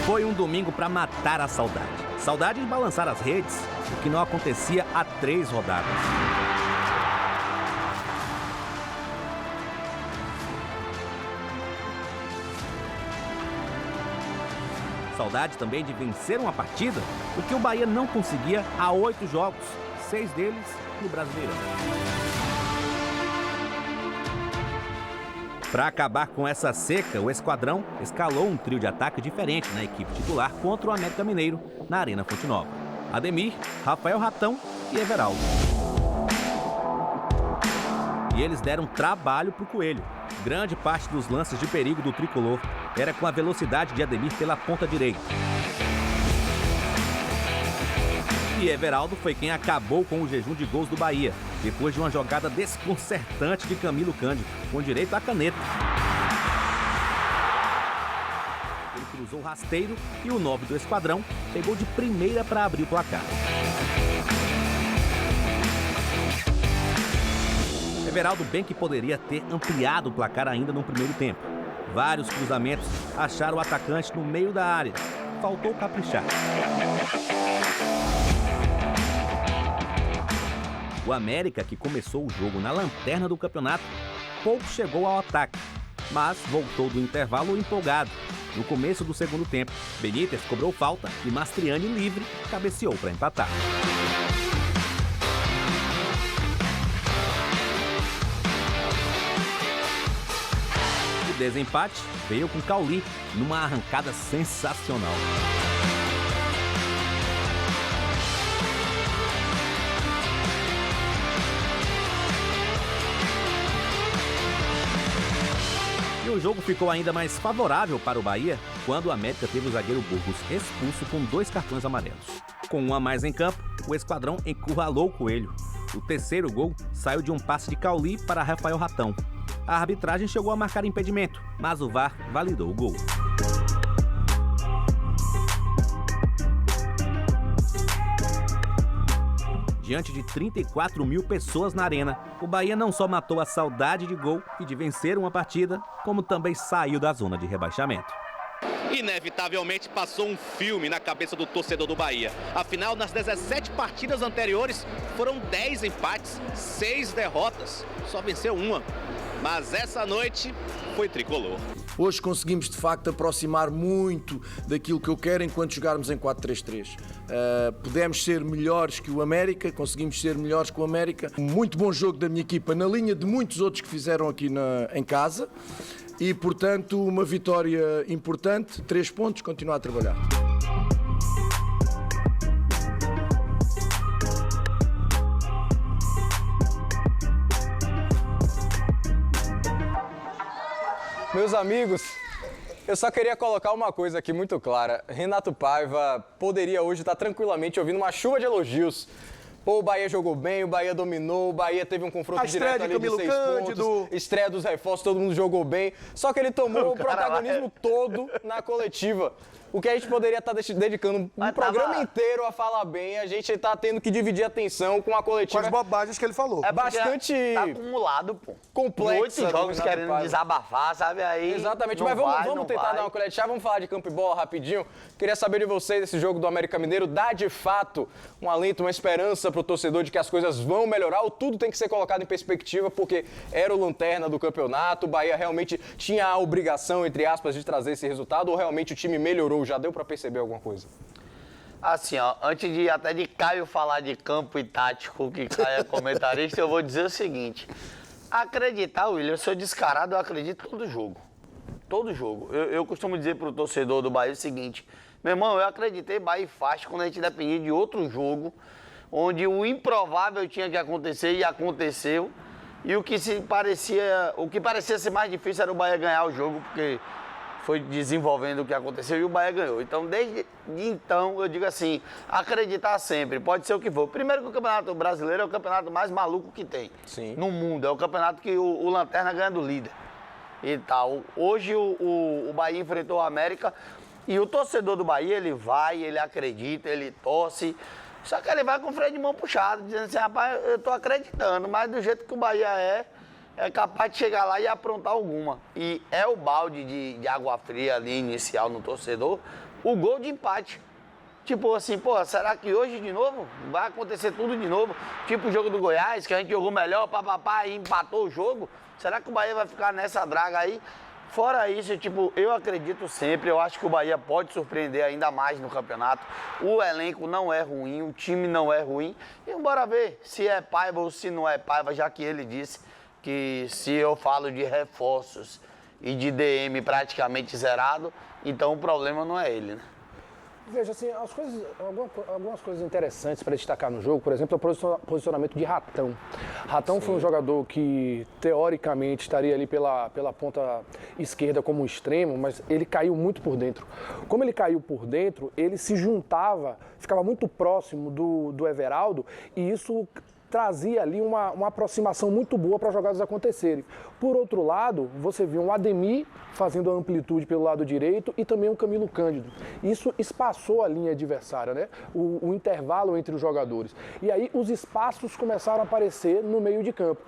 Foi um domingo para matar a saudade. Saudade de balançar as redes, o que não acontecia há 3 rodadas. Saudade também de vencer uma partida, o que o Bahia não conseguia há 8 jogos, 6 deles no Brasileirão. Para acabar com essa seca, o Esquadrão escalou um trio de ataque diferente na equipe titular contra o América Mineiro, na Arena Fonte Nova. Ademir, Rafael Ratão e Everaldo. E eles deram trabalho para o Coelho. Grande parte dos lances de perigo do tricolor era com a velocidade de Ademir pela ponta direita. E Everaldo foi quem acabou com o jejum de gols do Bahia, depois de uma jogada desconcertante de Camilo Cândido, com direito à caneta. Ele cruzou o rasteiro e o 9 do Esquadrão pegou de primeira para abrir o placar. Everaldo bem que poderia ter ampliado o placar ainda no primeiro tempo. Vários cruzamentos acharam o atacante no meio da área. Faltou caprichar. O América, que começou o jogo na lanterna do campeonato, pouco chegou ao ataque, mas voltou do intervalo empolgado. No começo do segundo tempo, Benítez cobrou falta e Mastriani, livre, cabeceou para empatar. O desempate veio com Cauli numa arrancada sensacional. E o jogo ficou ainda mais favorável para o Bahia quando o América teve o zagueiro Burgos expulso com 2 cartões amarelos. Com um a mais em campo, o Esquadrão encurralou o Coelho. O terceiro gol saiu de um passe de Cauli para Rafael Ratão. A arbitragem chegou a marcar impedimento, mas o VAR validou o gol. Diante de 34 mil pessoas na arena, o Bahia não só matou a saudade de gol e de vencer uma partida, como também saiu da zona de rebaixamento. Inevitavelmente passou um filme na cabeça do torcedor do Bahia. Afinal, nas 17 partidas anteriores, foram 10 empates, 6 derrotas. Só venceu uma. Mas essa noite foi tricolor. Hoje conseguimos, de facto, aproximar muito daquilo que eu quero enquanto jogarmos em 4-3-3. Pudemos ser melhores que o América, conseguimos ser melhores que o América. Muito bom jogo da minha equipa, na linha de muitos outros que fizeram aqui em casa. E, portanto, uma vitória importante, 3 pontos, continuar a trabalhar. Meus amigos, eu só queria colocar uma coisa aqui muito clara. Renato Paiva poderia hoje estar tranquilamente ouvindo uma chuva de elogios. Pô, o Bahia jogou bem, o Bahia dominou, o Bahia teve um confronto direto ali de 6 pontos. Estreia dos reforços, todo mundo jogou bem. Só que ele tomou o protagonismo todo na coletiva. O que a gente poderia estar dedicando um programa inteiro a falar bem, a gente está tendo que dividir a atenção com a coletiva. Com as bobagens que ele falou. É bastante... Tá acumulado, pô. Complexo. 8 jogos querendo desabafar, sabe? Aí. Exatamente, mas vamos tentar dar uma colher de chá, vamos falar de campo e bola rapidinho. Queria saber de vocês, esse jogo do América Mineiro, dá de fato um alento, uma esperança pro torcedor de que as coisas vão melhorar ou tudo tem que ser colocado em perspectiva porque era o lanterna do campeonato, o Bahia realmente tinha a obrigação, entre aspas, de trazer esse resultado ou realmente o time melhorou? Já deu para perceber alguma coisa? Assim, ó, antes de até de Caio falar de campo e tático, que Caio é comentarista, eu vou dizer o seguinte. Acreditar, William, eu sou descarado, eu acredito todo jogo. Todo jogo. Eu costumo dizer pro torcedor do Bahia o seguinte, meu irmão, eu acreditei Bahia e Faixa quando a gente dependia de outro jogo, onde o improvável tinha que acontecer e aconteceu, e o que parecia ser mais difícil era o Bahia ganhar o jogo, porque foi desenvolvendo o que aconteceu e o Bahia ganhou. Então, desde então, eu digo assim, acreditar sempre, pode ser o que for. Primeiro que o Campeonato Brasileiro é o campeonato mais maluco que tem no mundo. É o campeonato que o Lanterna ganha do líder e tal. Hoje o Bahia enfrentou o América e o torcedor do Bahia, ele vai, ele acredita, ele torce. Só que ele vai com o freio de mão puxado, dizendo assim, rapaz, eu tô acreditando, mas do jeito que o Bahia é capaz de chegar lá e aprontar alguma. E é o balde de água fria ali inicial no torcedor, o gol de empate. Tipo assim, pô, será que hoje de novo vai acontecer tudo de novo? Tipo o jogo do Goiás, que a gente jogou melhor, papapá, e empatou o jogo. Será que o Bahia vai ficar nessa draga aí? Fora isso, tipo, eu acredito sempre, eu acho que o Bahia pode surpreender ainda mais no campeonato. O elenco não é ruim, o time não é ruim. E bora ver se é Paiva ou se não é Paiva, já que ele disse que se eu falo de reforços e de DM praticamente zerado, então o problema não é ele, né? Veja, assim, algumas coisas interessantes para destacar no jogo, por exemplo, o posicionamento de Ratão. Ratão foi um jogador que, teoricamente, estaria ali pela ponta esquerda como extremo, mas ele caiu muito por dentro. Como ele caiu por dentro, ele se juntava, ficava muito próximo do Everaldo, e isso trazia ali uma aproximação muito boa para as jogadas acontecerem. Por outro lado, você viu um Ademir fazendo a amplitude pelo lado direito e também um Camilo Cândido. Isso espaçou a linha adversária, né? O intervalo entre os jogadores. E aí os espaços começaram a aparecer no meio de campo.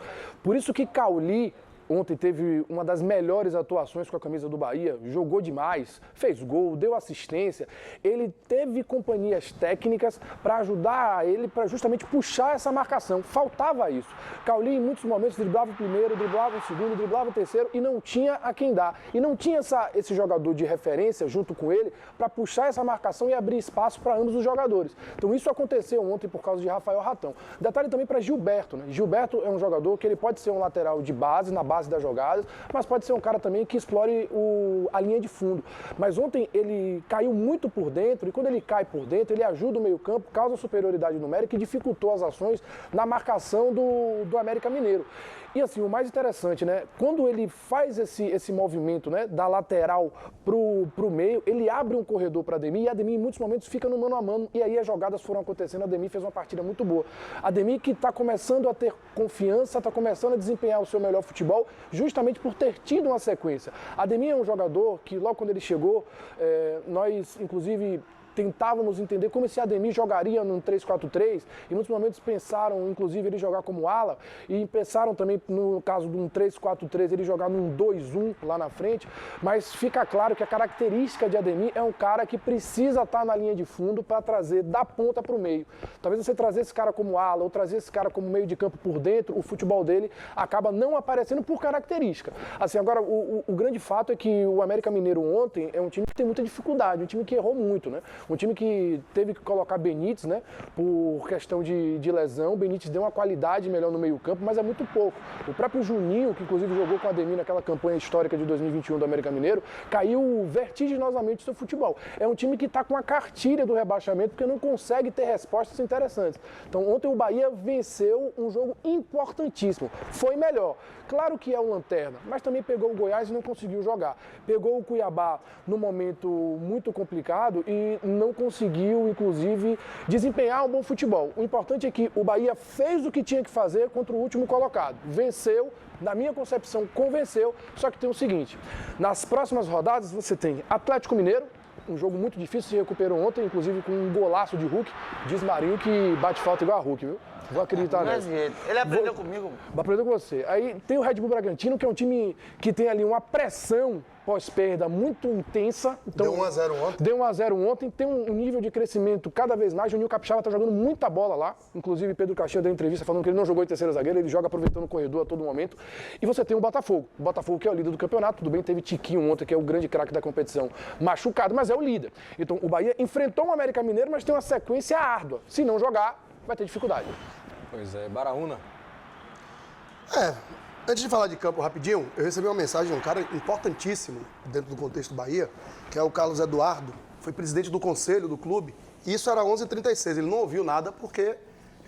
Por isso que Cauli ontem teve uma das melhores atuações com a camisa do Bahia, jogou demais, fez gol, deu assistência. Ele teve companhias técnicas para ajudar ele, para justamente puxar essa marcação. Faltava isso. Cauli, em muitos momentos, driblava o primeiro, driblava o segundo, driblava o terceiro e não tinha a quem dar. E não tinha esse jogador de referência junto com ele para puxar essa marcação e abrir espaço para ambos os jogadores. Então isso aconteceu ontem por causa de Rafael Ratão. Detalhe também para Gilberto, né? Gilberto é um jogador que ele pode ser um lateral de base, na base das jogadas, mas pode ser um cara também que explore a linha de fundo. Mas ontem ele caiu muito por dentro e quando ele cai por dentro, ele ajuda o meio-campo, causa superioridade numérica e dificultou as ações na marcação do América Mineiro. E assim, o mais interessante, né? Quando ele faz esse movimento, né, da lateral pro meio, ele abre um corredor para Ademir e Ademir em muitos momentos fica no mano a mano e aí as jogadas foram acontecendo. Ademir fez uma partida muito boa. Ademir que está começando a ter confiança, está começando a desempenhar o seu melhor futebol justamente por ter tido uma sequência. Ademir é um jogador que logo quando ele chegou, nós inclusive tentávamos entender como esse Ademir jogaria num 3-4-3, e em muitos momentos pensaram, inclusive, ele jogar como ala, e pensaram também, no caso de um 3-4-3, ele jogar num 2-1 lá na frente, mas fica claro que a característica de Ademir é um cara que precisa estar na linha de fundo para trazer da ponta para o meio. Talvez você trazer esse cara como ala, ou trazer esse cara como meio de campo por dentro, o futebol dele acaba não aparecendo por característica. Assim, agora, o grande fato é que o América Mineiro ontem é um time que tem muita dificuldade, um time que errou muito, né? Um time que teve que colocar Benítez, né, por questão de lesão. Benítez deu uma qualidade melhor no meio-campo, mas é muito pouco. O próprio Juninho, que inclusive jogou com o Ademir naquela campanha histórica de 2021 do América Mineiro, caiu vertiginosamente no seu futebol. É um time que está com a cartilha do rebaixamento porque não consegue ter respostas interessantes. Então, ontem o Bahia venceu um jogo importantíssimo. Foi melhor. Claro que é um lanterna, mas também pegou o Goiás e não conseguiu jogar. Pegou o Cuiabá num momento muito complicado e não conseguiu, inclusive, desempenhar um bom futebol. O importante é que o Bahia fez o que tinha que fazer contra o último colocado. Venceu, na minha concepção, convenceu, só que tem o seguinte, nas próximas rodadas você tem Atlético Mineiro, um jogo muito difícil, se recuperou ontem, inclusive com um golaço de Hulk, diz Marinho que bate falta igual a Hulk, viu? Vou acreditar nessa. Ele aprendeu comigo. Aprendeu com você. Aí tem o Red Bull Bragantino, que é um time que tem ali uma pressão pós-perda muito intensa. Então, deu 1-0 ontem. Deu 1-0 ontem, tem um nível de crescimento cada vez mais. Juninho Capixaba tá jogando muita bola lá. Inclusive, Pedro Caixinha deu entrevista falando que ele não jogou em terceira zagueira, ele joga aproveitando o corredor a todo momento. E você tem o Botafogo. O Botafogo que é o líder do campeonato. Tudo bem, teve Tiquinho ontem, que é o grande craque da competição, machucado, mas é o líder. Então, o Bahia enfrentou o América Mineiro, mas tem uma sequência árdua. Se não jogar, vai ter dificuldade. Pois é, Baraúna. Antes de falar de campo rapidinho, eu recebi uma mensagem de um cara importantíssimo dentro do contexto do Bahia, que é o Carlos Eduardo, foi presidente do conselho do clube, e isso era 11h36, ele não ouviu nada porque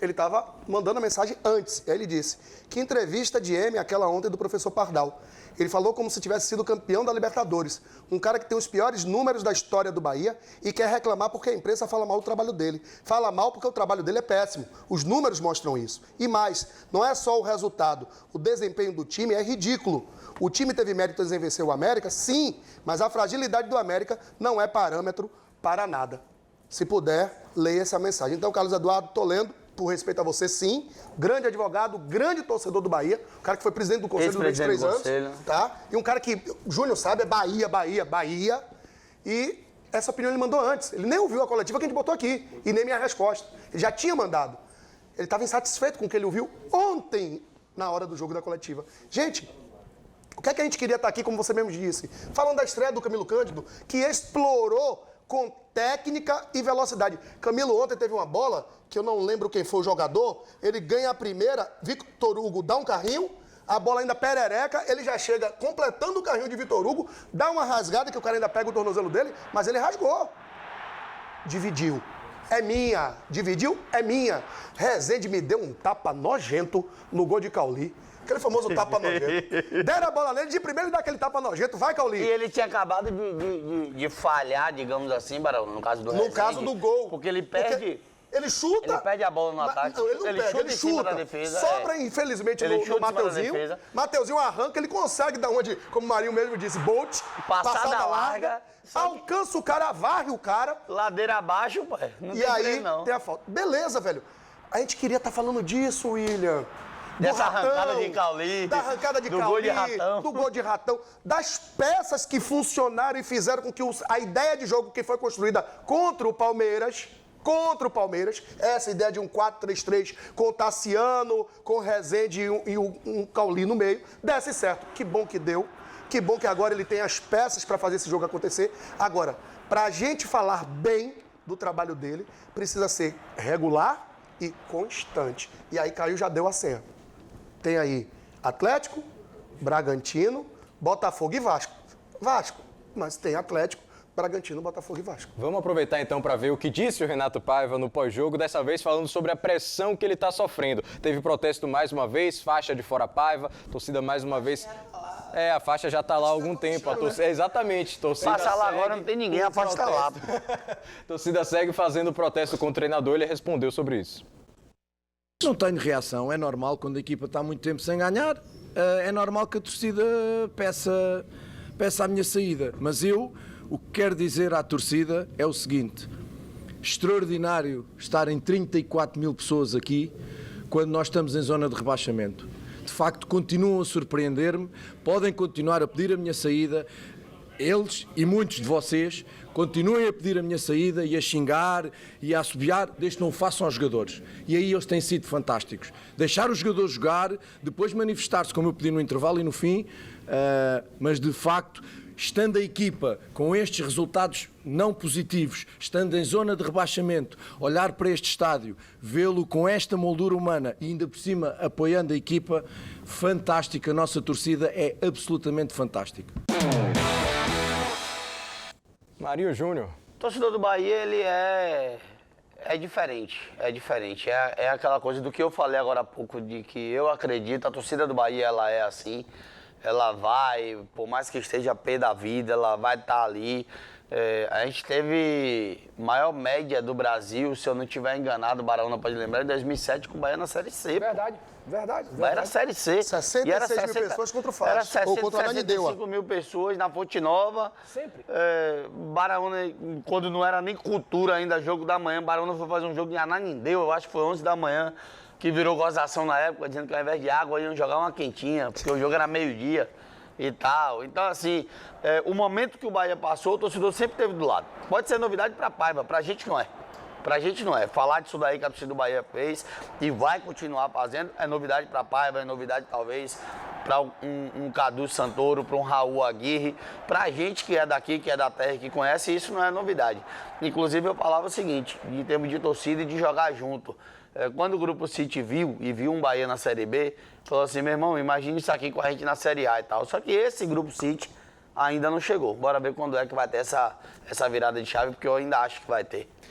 ele estava mandando a mensagem antes. E aí ele disse, que entrevista de M aquela ontem do professor Pardal. Ele falou como se tivesse sido campeão da Libertadores. Um cara que tem os piores números da história do Bahia e quer reclamar porque a imprensa fala mal do trabalho dele. Fala mal porque o trabalho dele é péssimo. Os números mostram isso. E mais, não é só o resultado. O desempenho do time é ridículo. O time teve méritos em vencer o América? Sim, mas a fragilidade do América não é parâmetro para nada. Se puder, leia essa mensagem. Então, Carlos Eduardo, estou lendo. Por respeito a você, sim. Grande advogado, grande torcedor do Bahia. Um cara que foi presidente do Conselho durante 3 anos. Tá? E um cara que, o Júnior sabe, é Bahia, Bahia, Bahia. E essa opinião ele mandou antes. Ele nem ouviu a coletiva que a gente botou aqui. E nem minha resposta. Ele já tinha mandado. Ele estava insatisfeito com o que ele ouviu ontem, na hora do jogo da coletiva. Gente, o que é que a gente queria estar aqui, como você mesmo disse? Falando da estreia do Camilo Cândido, que explorou com técnica e velocidade. Camilo ontem teve uma bola, que eu não lembro quem foi o jogador, ele ganha a primeira, Vitor Hugo dá um carrinho, a bola ainda perereca, ele já chega completando o carrinho de Vitor Hugo, dá uma rasgada que o cara ainda pega o tornozelo dele, mas ele rasgou. Dividiu. É minha. Dividiu? É minha. Rezende me deu um tapa nojento no gol de Cauli. Aquele famoso tapa nojento. Deram a bola nele, de primeiro ele dá aquele tapa nojento. Vai, Cauli. E ele tinha acabado de falhar, digamos assim, Barão, no caso do Rezende. No caso do gol. Porque ele perde... Ele chuta... Ele perde a bola no ataque. Não, ele não pega, ele em cima chuta. da defesa. Sobra, infelizmente, no Mateuzinho. Mateuzinho arranca, ele consegue dar onde, como o Marinho mesmo disse, Bolt. Passada larga. Alcança o cara, varre o cara. Ladeira abaixo, pai. Não e aí tem a falta. Beleza, velho. A gente queria estar falando disso, William. Dessa arrancada de Cauli. Da arrancada de Cauli. Do gol de Ratão. Do gol de Ratão. Das peças que funcionaram e fizeram com que a ideia de jogo que foi construída contra o Palmeiras, essa ideia de um 4-3-3 com o Tassiano, com o Rezende e um Cauli no meio, desse certo. Que bom que deu. Que bom que agora ele tem as peças para fazer esse jogo acontecer. Agora, para a gente falar bem do trabalho dele, precisa ser regular e constante. E aí Caio já deu a senha. Tem aí Atlético, Bragantino, Botafogo e Vasco. Vasco, mas tem Atlético, Bragantino, Botafogo e Vasco. Vamos aproveitar então para ver o que disse o Renato Paiva no pós-jogo, dessa vez falando sobre a pressão que ele está sofrendo. Teve protesto mais uma vez, faixa de fora Paiva, torcida mais uma vez... a faixa já está lá há algum tempo. A torcida, exatamente. Passa lá agora, não tem ninguém, a faixa está lá. A torcida segue fazendo protesto com o treinador, ele respondeu sobre isso. Não tenho reação, é normal quando a equipa está há muito tempo sem ganhar, é normal que a torcida peça a minha saída. Mas o que quero dizer à torcida é o seguinte: extraordinário estarem 34 mil pessoas aqui quando nós estamos em zona de rebaixamento. De facto, continuam a surpreender-me, podem continuar a pedir a minha saída, eles e muitos de vocês continuem a pedir a minha saída e a xingar e a assobiar, desde que não o façam aos jogadores. E aí eles têm sido fantásticos. Deixar os jogadores jogar, depois manifestar-se, como eu pedi no intervalo e no fim, mas de facto, estando a equipa com estes resultados não positivos, estando em zona de rebaixamento, olhar para este estádio, vê-lo com esta moldura humana e ainda por cima apoiando a equipa, fantástica. A nossa torcida é absolutamente fantástica. Marinho Júnior. O torcedor do Bahia, ele é diferente, é aquela coisa do que eu falei agora há pouco, de que eu acredito, a torcida do Bahia, ela é assim, ela vai, por mais que esteja pé da vida, ela vai estar ali. A gente teve maior média do Brasil, se eu não estiver enganado, o Barão não pode lembrar, em 2007 com o Bahia na Série C. Verdade. Bahia era Série C. 66 mil pessoas contra o Faz. Era ou contra a Ananindeua. 65 mil pessoas na Fonte Nova. Sempre. Baraúna, quando não era nem cultura ainda, jogo da manhã, Baraúna foi fazer um jogo em Ananindeua, eu acho que foi 11 da manhã, que virou gozação na época, dizendo que ao invés de água iam jogar uma quentinha, porque o jogo era meio-dia e tal. Então, assim, o momento que o Bahia passou, o torcedor sempre esteve do lado. Pode ser novidade para Paiva, pra gente não é. Pra gente não é. Falar disso daí que a torcida do Bahia fez e vai continuar fazendo é novidade pra Paiva, é novidade talvez para um Cadu Santoro, para um Raul Aguirre. Pra gente que é daqui, que é da terra, que conhece, isso não é novidade. Inclusive eu falava o seguinte, em termos de torcida e de jogar junto. Quando o Grupo City viu um Bahia na Série B, falou assim, meu irmão, imagine isso aqui com a gente na Série A e tal. Só que esse Grupo City ainda não chegou. Bora ver quando é que vai ter essa virada de chave, porque eu ainda acho que vai ter.